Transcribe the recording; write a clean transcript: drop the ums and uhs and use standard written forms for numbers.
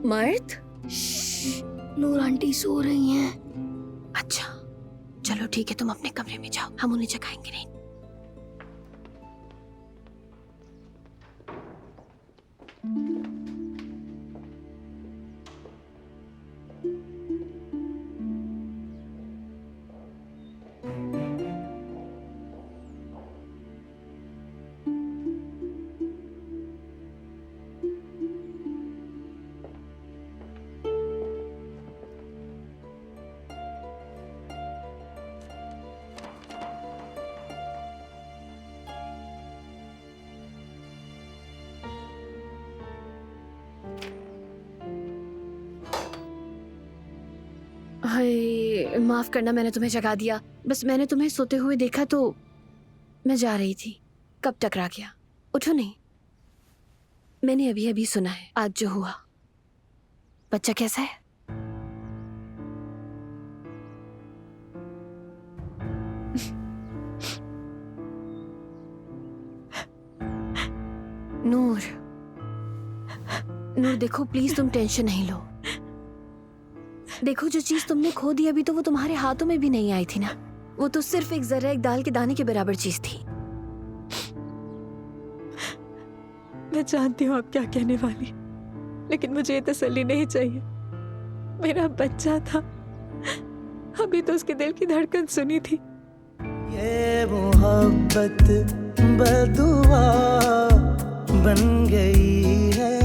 मर्द? नूर आंटी सो रही हैं। अच्छा, चलो ठीक है, तुम अपने कमरे में जाओ, हम उन्हें जगाएंगे नहीं। हाय, माफ करना मैंने तुम्हें जगा दिया। बस मैंने तुम्हें सोते हुए देखा तो मैं जा रही थी, कब टकरा गया। उठो नहीं, मैंने अभी अभी सुना है आज जो हुआ। बच्चा कैसा है? नूर, नूर देखो प्लीज, तुम टेंशन नहीं लो। देखो जो चीज तुमने खो दी अभी तो वो तुम्हारे हाथों में भी नहीं आई थी ना। वो तो सिर्फ एक जरा एक दाल के दाने के बराबर चीज थी। मैं जानती हूँ आप क्या कहने वाली, लेकिन मुझे ये तसल्ली नहीं चाहिए। मेरा बच्चा था, अभी तो उसके दिल की धड़कन सुनी थी। ये मोहब्बत बदुआ बन गई है।